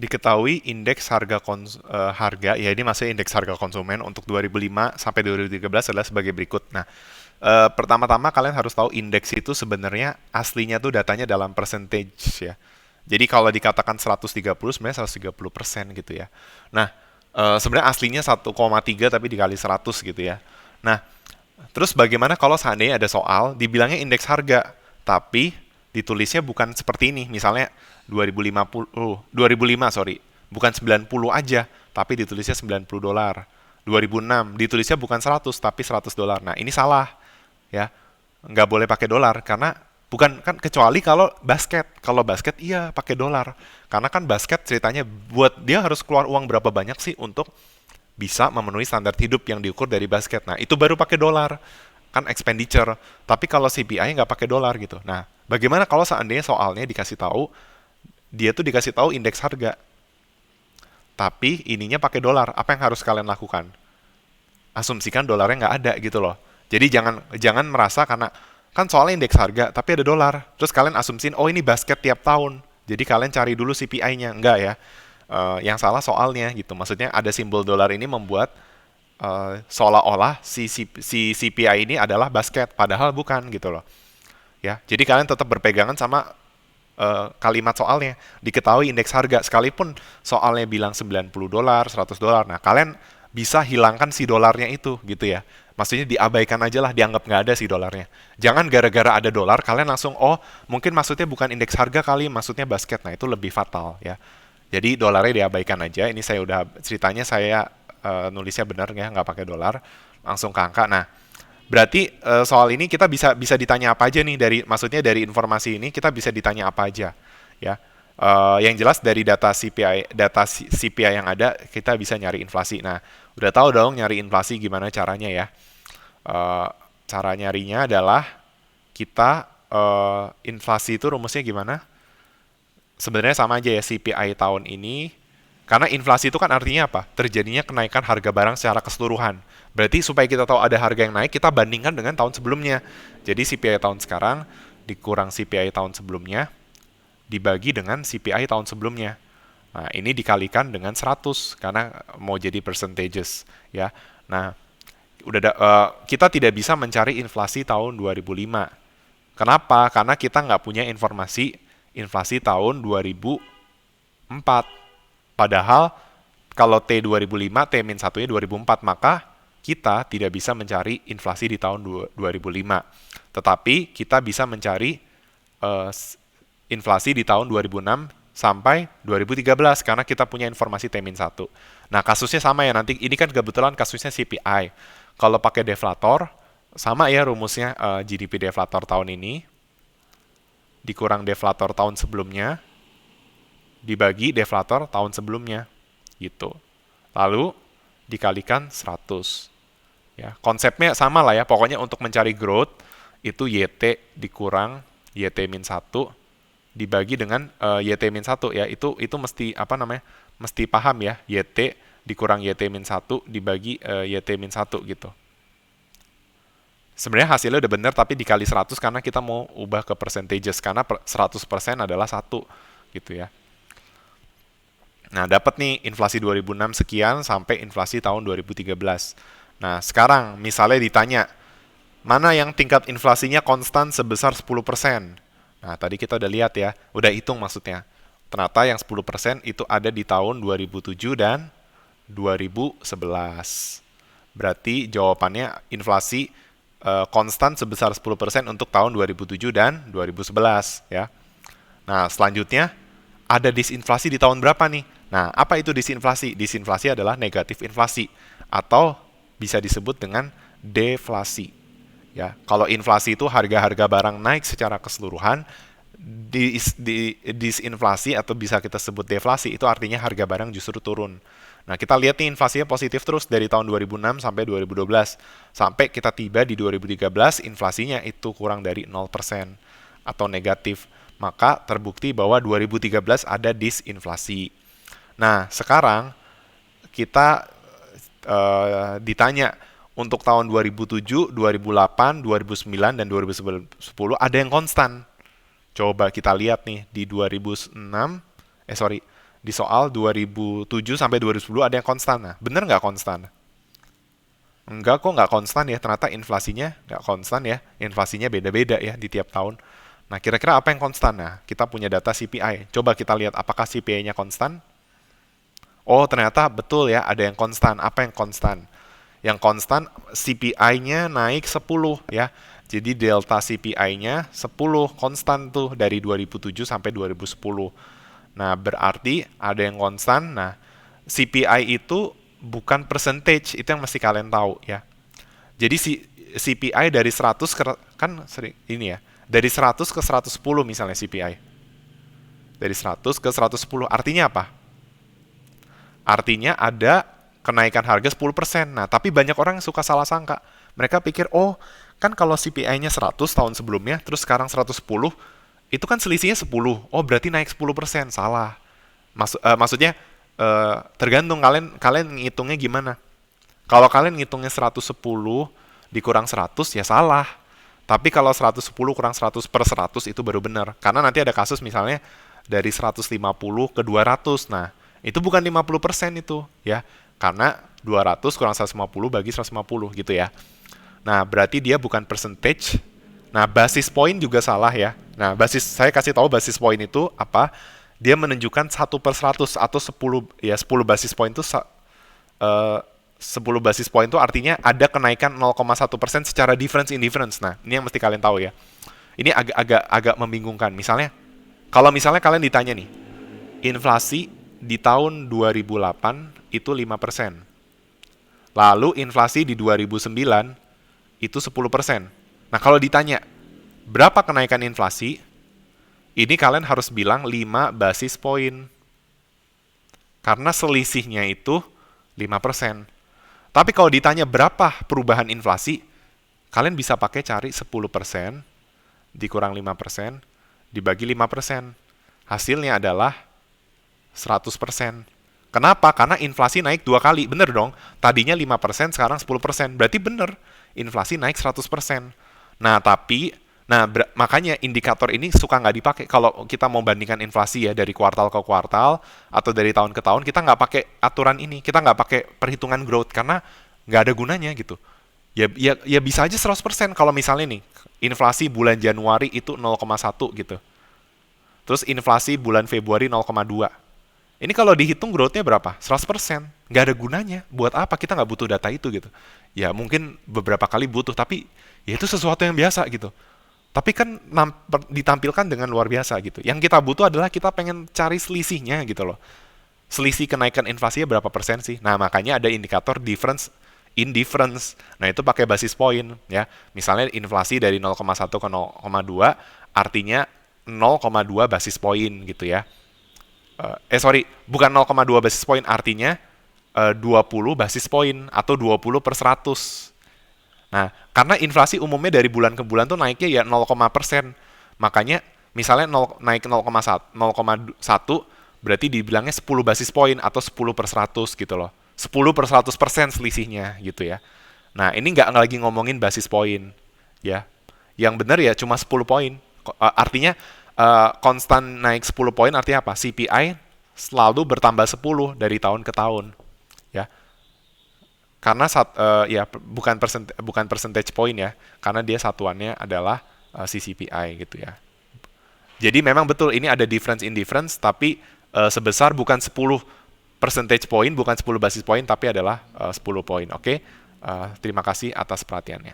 diketahui indeks harga, ya ini maksudnya indeks harga konsumen untuk 2005 sampai 2013 adalah sebagai berikut. Nah, pertama-tama kalian harus tahu indeks itu sebenarnya aslinya tuh datanya dalam percentage ya. Jadi kalau dikatakan 130 sebenarnya 130% gitu ya. Nah, sebenarnya aslinya 1,3 tapi dikali 100 gitu ya. Nah, terus bagaimana kalau seandainya ada soal dibilangnya indeks harga, tapi ditulisnya bukan seperti ini. Misalnya 2050, 2005 sorry, bukan 90 aja, tapi ditulisnya $90. 2006 ditulisnya bukan 100 tapi $100. Nah, ini salah ya. Nggak boleh pakai dolar karena bukan kan, kecuali kalau basket. Kalau basket iya pakai dolar. Karena kan basket ceritanya buat dia harus keluar uang berapa banyak sih untuk bisa memenuhi standar hidup yang diukur dari basket. Nah, itu baru pakai dolar. Kan expenditure. Tapi kalau CPI nggak pakai dolar gitu. Nah, bagaimana kalau seandainya soalnya dikasih tahu, dia tuh dikasih tahu indeks harga, tapi ininya pakai dolar. Apa yang harus kalian lakukan? Asumsikan dolarnya nggak ada gitu loh. Jadi jangan jangan merasa karena kan soalnya indeks harga, tapi ada dolar. Terus kalian asumsiin, oh ini basket tiap tahun. Jadi kalian cari dulu CPI-nya. Enggak ya. Yang salah soalnya gitu. Maksudnya ada simbol dolar ini membuat seolah-olah si CPI ini adalah basket, padahal bukan gitu loh. Ya, jadi kalian tetap berpegangan sama kalimat soalnya. Diketahui indeks harga, sekalipun soalnya bilang $90, $100. Nah, kalian bisa hilangkan si dolarnya itu gitu ya. Maksudnya diabaikan aja lah, dianggap nggak ada si dolarnya. Jangan gara-gara ada dolar, kalian langsung, oh mungkin maksudnya bukan indeks harga kali, maksudnya basket. Nah, itu lebih fatal ya. Jadi dolarnya diabaikan aja. Ini saya udah ceritanya saya nulisnya benar ya, nggak pakai dolar, langsung ke angka. Nah, berarti soal ini kita bisa bisa ditanya apa aja nih dari maksudnya dari informasi ini kita bisa ditanya apa aja ya. Yang jelas dari data CPI yang ada kita bisa nyari inflasi. Nah, udah tahu dong nyari inflasi gimana caranya ya. Eh, Cara nyarinya adalah kita inflasi itu rumusnya gimana? Sebenarnya sama aja ya CPI tahun ini. Karena inflasi itu kan artinya apa? Terjadinya kenaikan harga barang secara keseluruhan. Berarti supaya kita tahu ada harga yang naik, kita bandingkan dengan tahun sebelumnya. Jadi CPI tahun sekarang dikurang CPI tahun sebelumnya, dibagi dengan CPI tahun sebelumnya. Nah, ini dikalikan dengan 100 karena mau jadi percentages ya. Nah, kita tidak bisa mencari inflasi tahun 2005. Kenapa? Karena kita nggak punya informasi inflasi tahun 2004. Padahal kalau T 2005, T-1-nya 2004, maka kita tidak bisa mencari inflasi di tahun 2005. Tetapi kita bisa mencari uh, inflasi di tahun 2006 sampai 2013 karena kita punya informasi T-1. Nah, kasusnya sama ya nanti. Ini kan kebetulan kasusnya CPI. Kalau pakai deflator, sama ya rumusnya GDP deflator tahun ini dikurang deflator tahun sebelumnya dibagi deflator tahun sebelumnya gitu. Lalu dikalikan 100. Ya, konsepnya sama lah ya. Pokoknya untuk mencari growth itu YT dikurang YT-1 dibagi dengan YT-1 ya. Itu mesti apa namanya? Mesti paham ya. YT dikurang YT-1 dibagi YT-1 gitu. Sebenarnya hasilnya udah benar tapi dikali 100 karena kita mau ubah ke percentages karena 100% adalah 1 gitu ya. Nah, dapat nih inflasi 2006 sekian sampai inflasi tahun 2013. Nah, sekarang misalnya ditanya, mana yang tingkat inflasinya konstan sebesar 10%? Nah, tadi kita udah lihat ya, udah hitung maksudnya. Ternyata yang 10% itu ada di tahun 2007 dan 2011. Berarti jawabannya inflasi konstan sebesar 10% untuk tahun 2007 dan 2011 ya. Nah, selanjutnya ada disinflasi di tahun berapa nih? Nah, apa itu disinflasi? Disinflasi adalah negatif inflasi atau bisa disebut dengan deflasi. Ya, kalau inflasi itu harga-harga barang naik secara keseluruhan, disinflasi atau bisa kita sebut deflasi itu artinya harga barang justru turun. Nah, kita lihat nih inflasinya positif terus dari tahun 2006 sampai 2012. Sampai kita tiba di 2013, inflasinya itu kurang dari 0% atau negatif. Maka terbukti bahwa 2013 ada disinflasi. Nah, sekarang kita ditanya untuk tahun 2007, 2008, 2009, dan 2010 ada yang konstan. Coba kita lihat nih di 2006, Di soal 2007 sampai 2010 ada yang konstan. Nah, bener nggak konstan? Enggak kok, nggak konstan ya. Ternyata inflasinya nggak konstan ya. Inflasinya beda-beda ya di tiap tahun. Nah, kira-kira apa yang konstan? Nah, kita punya data CPI. Coba kita lihat apakah CPI-nya konstan. Oh, ternyata betul ya, ada yang konstan. Apa yang konstan? Yang konstan CPI-nya naik 10 ya. Jadi delta CPI-nya 10 konstan tuh dari 2007 sampai 2010. Nah, berarti ada yang konstan. Nah, CPI itu bukan percentage, itu yang mesti kalian tahu ya. Jadi si CPI dari 100 ke, kan sering ini ya. Dari 100 ke 110 misalnya CPI. Dari 100 ke 110 artinya apa? Artinya ada kenaikan harga 10%. Nah, tapi banyak orang yang suka salah sangka. Mereka pikir, oh, kan kalau CPI-nya 100 tahun sebelumnya, terus sekarang 110, itu kan selisihnya 10. Oh, berarti naik 10%. Salah. Maksudnya, tergantung kalian kalian ngitungnya gimana. Kalau kalian ngitungnya 110 dikurang 100, ya salah. Tapi kalau 110 kurang 100 per 100 itu baru benar. Karena nanti ada kasus misalnya dari 150 ke 200. Nah, itu bukan 50% itu ya. Karena 200 kurang 150 bagi 150 gitu ya. Nah, berarti dia bukan percentage. Nah, basis point juga salah ya. Nah, saya kasih tahu basis point itu apa? Dia menunjukkan 1/100 atau 10 ya 10 basis point itu 10 basis point itu artinya ada kenaikan 0,1% secara difference in difference. Nah, ini yang mesti kalian tahu ya. Ini agak membingungkan. Kalau misalnya kalian ditanya nih, inflasi di tahun 2008 itu 5%. Lalu inflasi di 2009 itu 10%. Nah, kalau ditanya, berapa kenaikan inflasi? Ini kalian harus bilang 5 basis point. Karena selisihnya itu 5%. Tapi kalau ditanya berapa perubahan inflasi, kalian bisa pakai cari 10% dikurang 5% dibagi 5%. Hasilnya adalah 100%. Kenapa? Karena inflasi naik 2 kali. Bener dong? Tadinya 5%, sekarang 10%. Berarti bener. Inflasi naik 100%. Nah, makanya indikator ini suka nggak dipakai. Kalau kita mau bandingkan inflasi ya dari kuartal ke kuartal atau dari tahun ke tahun, kita nggak pakai aturan ini. Kita nggak pakai perhitungan growth karena nggak ada gunanya gitu. Ya bisa aja 100% kalau misalnya nih, inflasi bulan Januari itu 0,1 gitu. Terus inflasi bulan Februari 0,2. Ini kalau dihitung growth-nya berapa? 100%. Nggak ada gunanya. Buat apa? Kita nggak butuh data itu gitu. Ya mungkin beberapa kali butuh, tapi ya itu sesuatu yang biasa gitu. Tapi kan ditampilkan dengan luar biasa gitu. Yang kita butuh adalah kita pengen cari selisihnya gitu loh. Selisih kenaikan inflasinya berapa persen sih? Nah, makanya ada indikator difference in difference. Nah, itu pakai basis point ya. Misalnya inflasi dari 0,1 ke 0,2 artinya 0,2 basis point gitu ya. Bukan 0,2 basis point, artinya 20 basis point atau 20 per 100. Nah, karena inflasi umumnya dari bulan ke bulan tuh naiknya ya 0,%. Makanya misalnya naik 0,1 berarti dibilangnya 10 basis point atau 10 per 100 gitu loh. 10 per 100% selisihnya gitu ya. Nah, ini nggak lagi ngomongin basis point ya. Yang benar ya cuma 10 poin. Artinya konstan naik 10 poin artinya apa? CPI selalu bertambah 10 dari tahun ke tahun. Ya. Karena ya bukan percentage point ya, karena dia satuannya adalah si CPI gitu ya. Jadi memang betul ini ada difference in difference, tapi sebesar bukan 10 percentage point, bukan 10 basis point, tapi adalah 10 poin. Oke? Terima kasih atas perhatiannya.